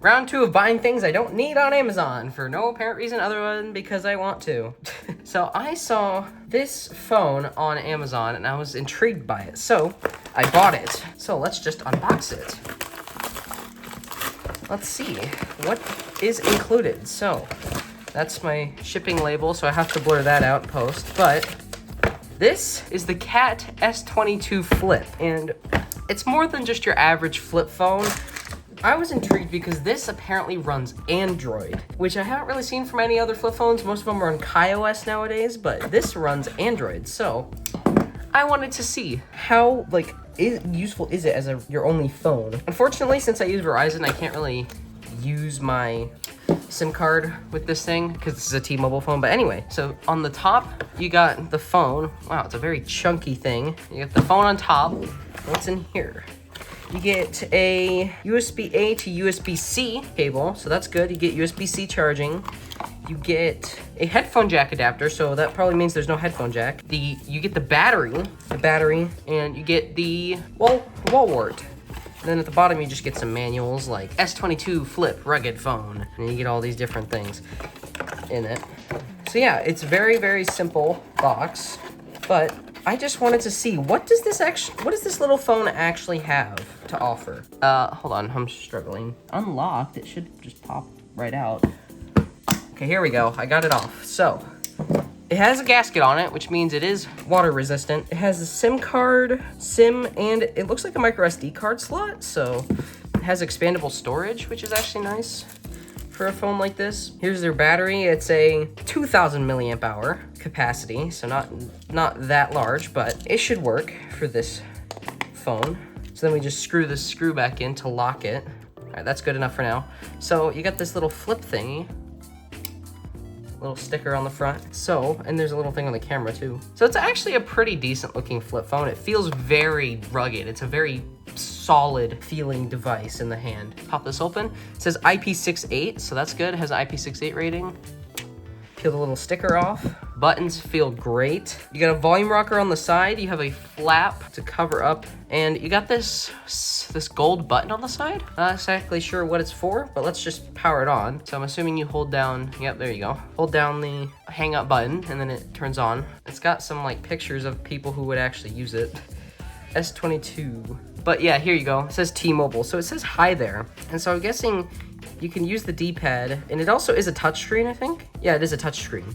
Round 2 of buying things I don't need on Amazon for no apparent reason other than because I want to. So I saw this phone on Amazon and I was intrigued by it. So I bought it. So let's just unbox it. Let's see what is included. So that's my shipping label, so I have to blur that out in post. But this is the Cat S22 Flip, and it's more than just your average flip phone. I was intrigued because this apparently runs Android, which I haven't really seen from any other flip phones. Most of them run KaiOS nowadays, but this runs Android. So I wanted to see how useful is it as your only phone. Unfortunately, since I use Verizon, I can't really use my SIM card with this thing because this is a T-Mobile phone. But anyway, so on the top, you got the phone. Wow, it's a very chunky thing. You got the phone on top. What's in here? You get a USB-A to USB-C cable, so that's good. You get USB-C charging. You get a headphone jack adapter, so that probably means there's no headphone jack. You get the battery, and you get the wall wart. And then at the bottom, you just get some manuals like S22 Flip Rugged Phone, and you get all these different things in it. So yeah, it's very, very simple box, but I just wanted to see what does this little phone actually have to offer? Hold on, I'm struggling. Unlocked, it should just pop right out. Okay, here we go. I got it off. So, it has a gasket on it, which means it is water resistant. It has a SIM card, and it looks like a micro SD card slot. So, it has expandable storage, which is actually nice for a phone like this. Here's their battery. It's a 2,000 milliamp hour capacity, so not that large, but it should work for this phone. So then we just screw this screw back in to lock it. All right, that's good enough for now. So you got this little flip thingy, little sticker on the front. So, and there's a little thing on the camera too. So it's actually a pretty decent looking flip phone. It feels very rugged. It's a very solid feeling device in the hand. Pop this open. It says IP68, so that's good. It has an IP68 rating. Peel the little sticker off. Buttons feel great. You got a volume rocker on the side. You have a flap to cover up, and you got this gold button on the side. Not exactly sure what it's for, but let's just power it on. So I'm assuming you hold down, yep, there you go. Hold down the hang up button, and then it turns on. It's got some like pictures of people who would actually use it. S22. But yeah, here you go. It says T-Mobile, so it says hi there. And so I'm guessing you can use the D-pad, and it also is a touchscreen, I think. Yeah, it is a touchscreen.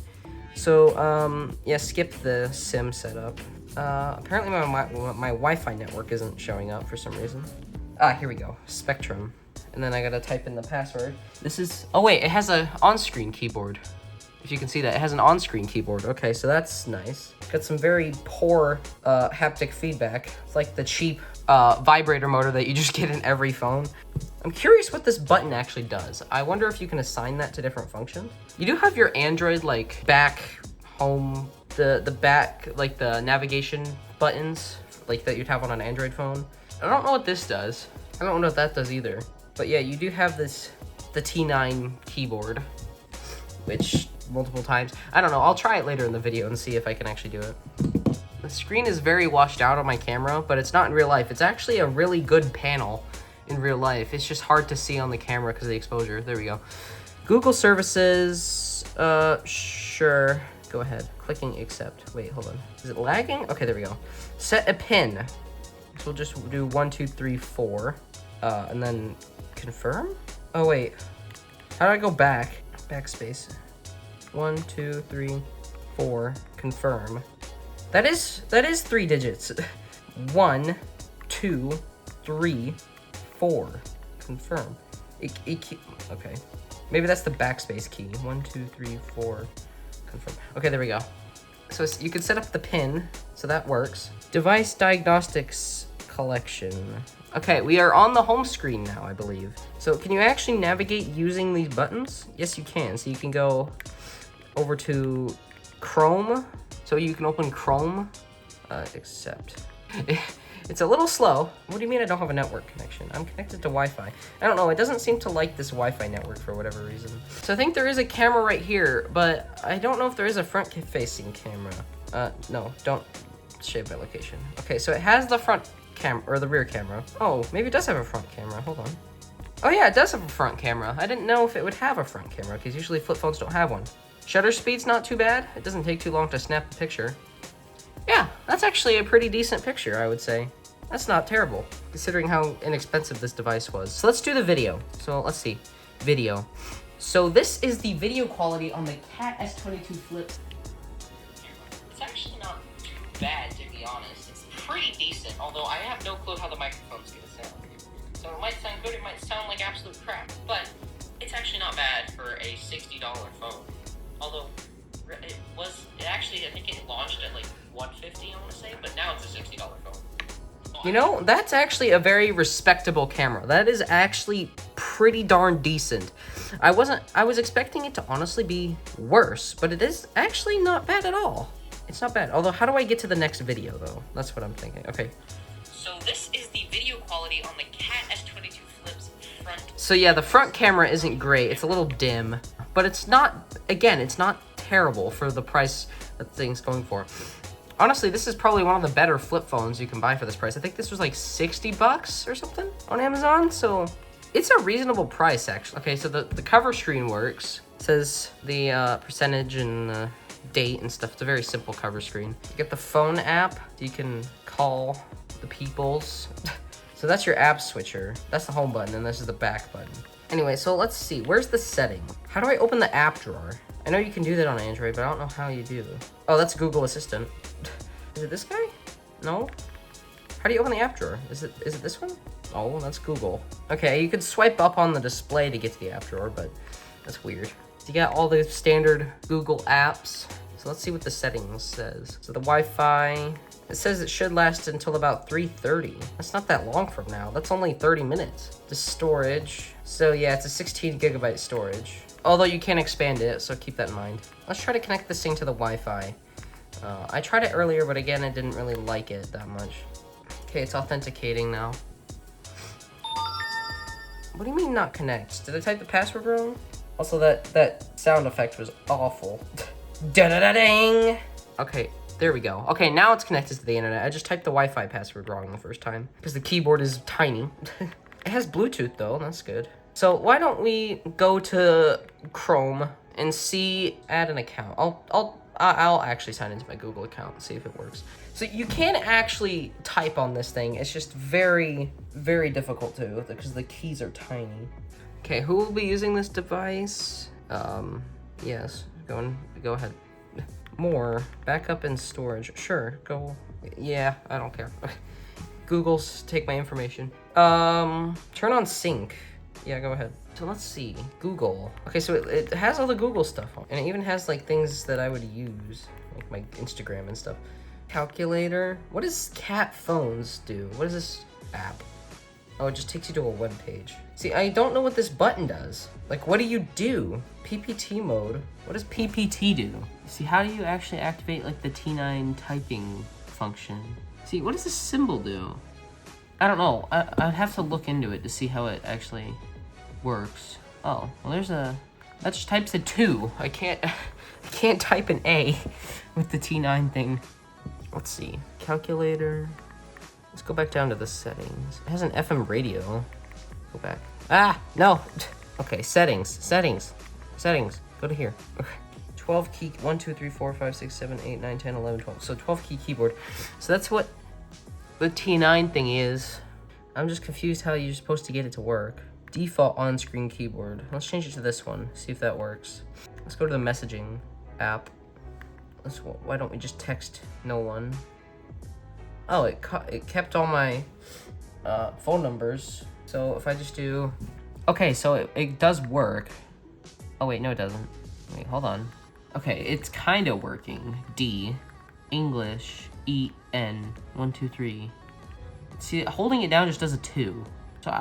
So, yeah, skip the SIM setup. Apparently my Wi-Fi network isn't showing up for some reason. Ah, here we go, Spectrum. And then I gotta type in the password. This is, oh wait, it has a on-screen keyboard. If you can see that, it has an on-screen keyboard. Okay, so that's nice. Got some very poor haptic feedback. It's like the cheap vibrator motor that you just get in every phone. I'm curious what this button actually does. I wonder if you can assign that to different functions. You do have your Android like back, home, the back, like the navigation buttons, like that you'd have on an Android phone. I don't know what this does. I don't know what that does either. But yeah, you do have the T9 keyboard, which multiple times. I don't know, I'll try it later in the video and see if I can actually do it. The screen is very washed out on my camera, but it's not in real life. It's actually a really good panel in real life. It's just hard to see on the camera because of the exposure. There we go. Google services, sure. Go ahead, clicking accept. Wait, hold on. Is it lagging? Okay, there we go. Set a pin. So we'll just do 1, 2, 3, 4, and then confirm? Oh wait, how do I go back? Backspace. 1, 2, 3, 4, confirm. That is 3 digits. 1, 2, 3, 4, confirm. Okay, maybe that's the backspace key. 1, 2, 3, 4, confirm. Okay, there we go. So you can set up the pin, so that works. Device diagnostics collection. Okay, we are on the home screen now, I believe. So can you actually navigate using these buttons? Yes, you can. So you can go over to Chrome. So you can open Chrome, accept. It's a little slow. What do you mean I don't have a network connection? I'm connected to Wi-Fi. I don't know, it doesn't seem to like this Wi-Fi network for whatever reason. So I think there is a camera right here, but I don't know if there is a front-facing camera. No, don't shave my location. Okay, so it has the front camera, or the rear camera. Oh, maybe it does have a front camera, hold on. Oh yeah, it does have a front camera. I didn't know if it would have a front camera, because usually flip phones don't have one. Shutter speed's not too bad. It doesn't take too long to snap a picture. Yeah, that's actually a pretty decent picture, I would say. That's not terrible, considering how inexpensive this device was. So let's do the video. So let's see, video. So this is the video quality on the Cat S22 Flip. It's actually not too bad, to be honest. It's pretty decent, although I have no clue how the microphone's gonna sound. So it might sound good, it might sound like absolute crap, but it's actually not bad for a $60 phone. Although it actually, I think it launched at like $150, I want to say, but now it's a $60 phone. You know, that's actually a very respectable camera. That is actually pretty darn decent. I was expecting it to honestly be worse, but it is actually not bad at all. It's not bad. Although, how do I get to the next video, though? That's what I'm thinking. Okay. So this is the video quality on the Cat S22 Flip's front. So yeah, the front camera isn't great. It's a little dim, but it's not, again, it's not terrible for the price that thing's going for. Honestly, this is probably one of the better flip phones you can buy for this price. I think this was like 60 bucks or something on Amazon, so it's a reasonable price, actually. Okay, so the cover screen works. It says the percentage and date and stuff. It's a very simple cover screen. You get the phone app. You can call the peoples. So that's your app switcher. That's the home button, and this is the back button. Anyway, so let's see. Where's the setting? How do I open the app drawer? I know you can do that on Android, but I don't know how you do. Oh, that's Google Assistant. Is it this guy? No? How do you open the app drawer? Is it this one? Oh, that's Google. Okay, you could swipe up on the display to get to the app drawer, but that's weird. So you got all the standard Google apps. So let's see what the settings says. So the Wi-Fi, it says it should last until about 3:30. That's not that long from now. That's only 30 minutes. The storage. So yeah, it's a 16 gigabyte storage. Although you can expand it, so keep that in mind. Let's try to connect this thing to the Wi-Fi. I tried it earlier, but again, I didn't really like it that much. Okay, it's authenticating now. What do you mean not connect? Did I type the password wrong? Also, that sound effect was awful. Da-da-da-ding! Okay, there we go. Okay, now it's connected to the internet. I just typed the Wi-Fi password wrong the first time because the keyboard is tiny. It has Bluetooth though, that's good. So why don't we go to Chrome and add an account. I'll actually sign into my Google account and see if it works. So you can actually type on this thing. It's just very, very difficult to because the keys are tiny. Okay, who will be using this device? Yes, go ahead. More, backup and storage. Sure, go. Yeah, I don't care. Google's take my information. Turn on sync. Yeah, go ahead. So let's see, Google. Okay, so it has all the Google stuff on, and it even has like things that I would use, like my Instagram and stuff. Calculator. What does Cat Phones do? What is this app? Oh, it just takes you to a web page. See, I don't know what this button does. Like, what do you do? PPT mode. What does PPT do? See, how do you actually activate like the T9 typing function? See, what does this symbol do? I don't know. I'd have to look into it to see how it actually works. Oh, well, there's that just types a 2. I can't type an A with the T9 thing. Let's see, calculator. Let's go back down to the settings. It has an FM radio. Go back. Ah, no. Okay, settings. Go to here. Okay. 12 key, 1, 2, 3, 4, 5, 6, 7, 8, 9, 10, 11, 12. So 12 key keyboard. So that's what the T9 thing is. I'm just confused how you're supposed to get it to work. Default on-screen keyboard. Let's change it to this one, see if that works. Let's go to the messaging app. Why don't we just text no one? Oh, it kept all my phone numbers. So if I just do, okay, so it does work. Oh wait, no it doesn't. Wait, hold on. Okay, it's kind of working. D, English, E, N, 1, 2, 3. See, holding it down just does a 2. So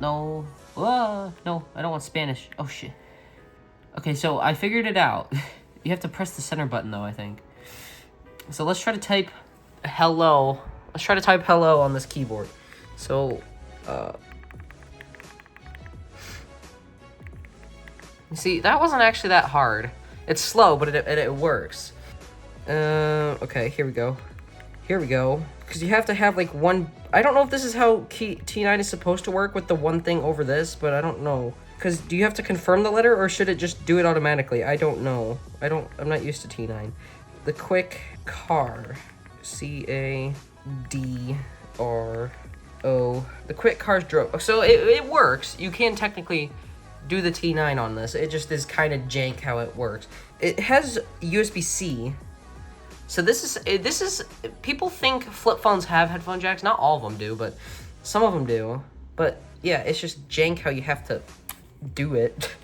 no, no, I don't want Spanish. Oh shit. Okay, so I figured it out. You have to press the center button though, I think. So let's try to type hello. Let's try to type hello on this keyboard. So, see, that wasn't actually that hard. It's slow, but it works. Okay, here we go. Here we go. Because you have to have like one, I don't know if this is how T9 is supposed to work with the one thing over this, but I don't know. Because do you have to confirm the letter or should it just do it automatically? I don't know. I'm not used to T9. The quick car, C-A-D-R-O. The quick cars drove. So it works. You can technically do the T9 on this. It just is kind of jank how it works. It has USB-C. So this is, people think flip phones have headphone jacks. Not all of them do, but some of them do. But yeah, it's just jank how you have to do it.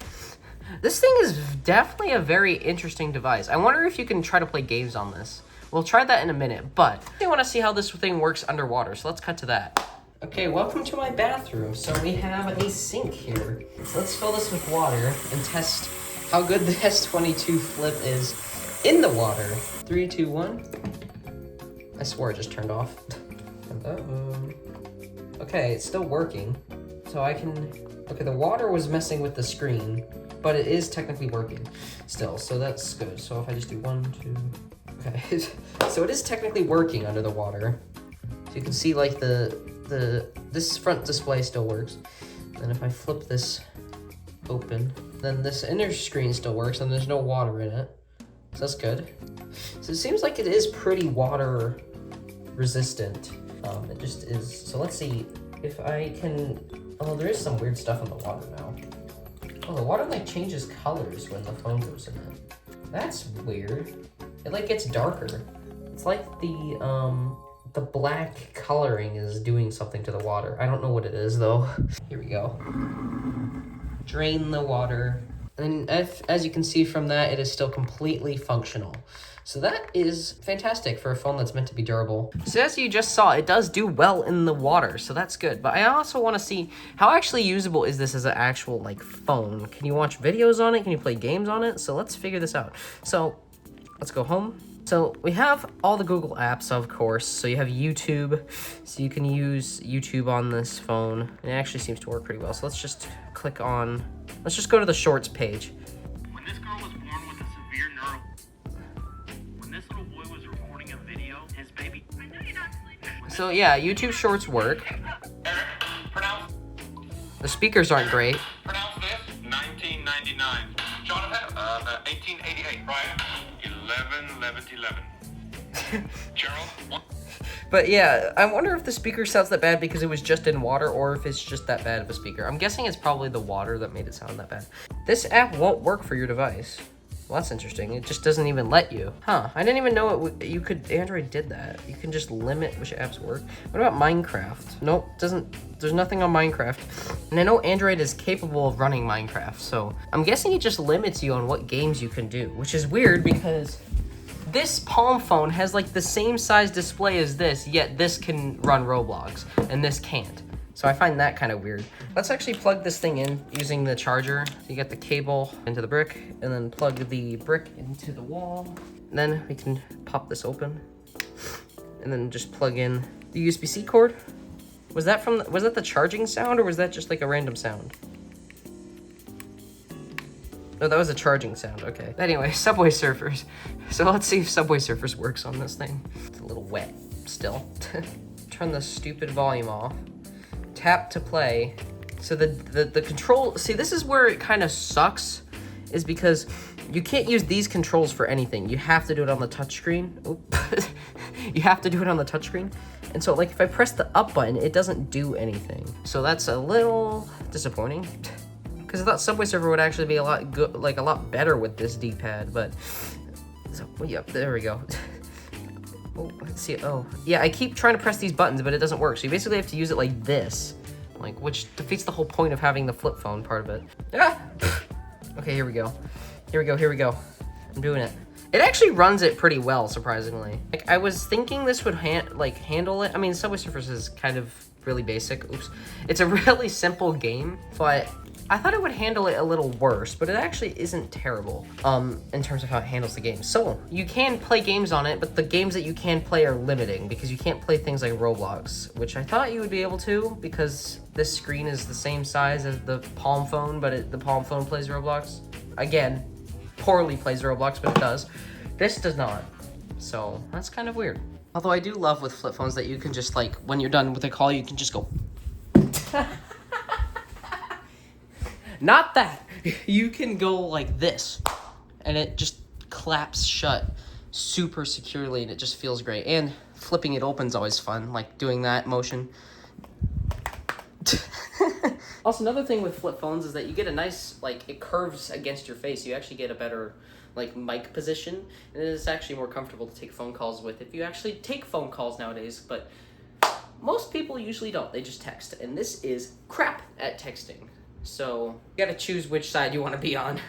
This thing is definitely a very interesting device. I wonder if you can try to play games on this. We'll try that in a minute, but I want to see how this thing works underwater, so let's cut to that. Okay, welcome to my bathroom. So we have a sink here. So let's fill this with water and test how good the S22 Flip is in the water. 3, 2, 1. I swore it just turned off. Okay, it's still working. So I can, okay, the water was messing with the screen, but it is technically working still, so that's good. So if I just do 1, 2, okay. So it is technically working under the water. So you can see like this front display still works. And if I flip this open, then this inner screen still works and there's no water in it. So that's good. So it seems like it is pretty water resistant. It just is. So let's see if I can, oh, there is some weird stuff in the water now. Oh, the water like changes colors when the phone goes in it. That's weird. It like gets darker. It's like the black coloring is doing something to the water. I don't know what it is though. Here we go. Drain the water. And as you can see from that, it is still completely functional. So that is fantastic for a phone that's meant to be durable. So as you just saw, it does do well in the water, so that's good. But I also want to see how actually usable is this as an actual like phone. Can you watch videos on it? Can you play games on it? So let's figure this out. So let's go home. So we have all the Google apps, of course. So you have YouTube, so you can use YouTube on this phone. It actually seems to work pretty well. So let's just click on, let's just go to the shorts page. When this girl was born with a severe neural, when this little boy was recording a video, his baby. I know you're not sleeping. So yeah, YouTube shorts work. Eric, pronounce. The speakers aren't great. Pronounce this. 1999. Jonathan, 1888. Right. 11. Gerald. What? But yeah, I wonder if the speaker sounds that bad because it was just in water or if it's just that bad of a speaker. I'm guessing it's probably the water that made it sound that bad. This app won't work for your device. Well, that's interesting. It just doesn't even let you. Huh, I didn't even know you could, Android did that. You can just limit which apps work. What about Minecraft? Nope, there's nothing on Minecraft. And I know Android is capable of running Minecraft, so I'm guessing it just limits you on what games you can do, which is weird because this Palm phone has like the same size display as this, yet this can run Roblox and this can't. So I find that kind of weird. Let's actually plug this thing in using the charger. You get the cable into the brick and then plug the brick into the wall. And then we can pop this open and then just plug in the USB-C cord. Was that the charging sound or was that just like a random sound? No, that was a charging sound, okay. Anyway, Subway Surfers. So let's see if Subway Surfers works on this thing. It's a little wet still. Turn the stupid volume off. Tap to play. So the control, see this is where it kind of sucks, is because you can't use these controls for anything. You have to do it on the touchscreen. You have to do it on the touchscreen. And so like if I press the up button, it doesn't do anything. So that's a little disappointing. Because I thought Subway Surfer would actually be a lot good, like a lot better with this D-pad, but so yep, there we go. Oh, let's see. Oh, yeah, I keep trying to press these buttons, but it doesn't work. So you basically have to use it like this, like which defeats the whole point of having the flip phone part of it. Ah! Okay, here we go. Here we go. Here we go. I'm doing it. It actually runs it pretty well, surprisingly. Like I was thinking this would handle it. I mean, Subway Surfers is kind of really basic. Oops. It's a really simple game, but I thought it would handle it a little worse, but it actually isn't terrible in terms of how it handles the game. So you can play games on it, but the games that you can play are limiting because you can't play things like Roblox, which I thought you would be able to because this screen is the same size as the Palm phone, but the Palm phone plays Roblox. Again, poorly plays Roblox, but it does. This does not. So that's kind of weird. Although I do love with flip phones that you can just like, when you're done with a call, you can just go. Not that. You can go like this and it just claps shut super securely and it just feels great. And flipping it open is always fun, like doing that motion. Also, another thing with flip phones is that you get a nice, like, it curves against your face. You actually get a better, like, mic position. And it is actually more comfortable to take phone calls with if you actually take phone calls nowadays. But most people usually don't. They just text. And this is crap at texting. So you gotta choose which side you want to be on.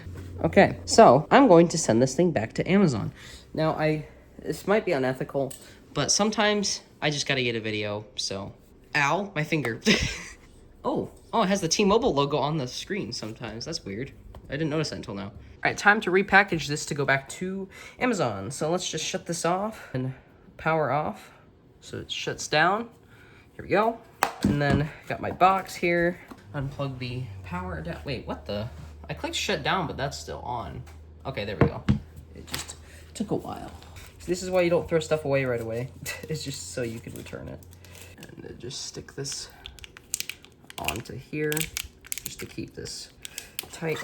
Okay, so I'm going to send this thing back to Amazon. Now, this might be unethical, but sometimes I just gotta get a video, so. Ow, my finger. Oh, it has the T-Mobile logo on the screen sometimes. That's weird. I didn't notice that until now. All right, time to repackage this to go back to Amazon. So let's just shut this off and power off. So it shuts down. Here we go. And then got my box here. Unplug the power down. Wait, what the? I clicked shut down, but that's still on. Okay, there we go. It just took a while. So this is why you don't throw stuff away right away. It's just so you can return it. And then just stick this onto here just to keep this tight.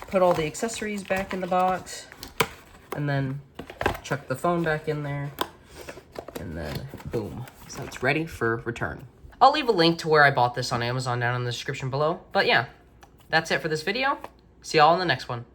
Put all the accessories back in the box and then chuck the phone back in there and then boom. So it's ready for return. I'll leave a link to where I bought this on Amazon down in the description below. But yeah, that's it for this video. See y'all in the next one.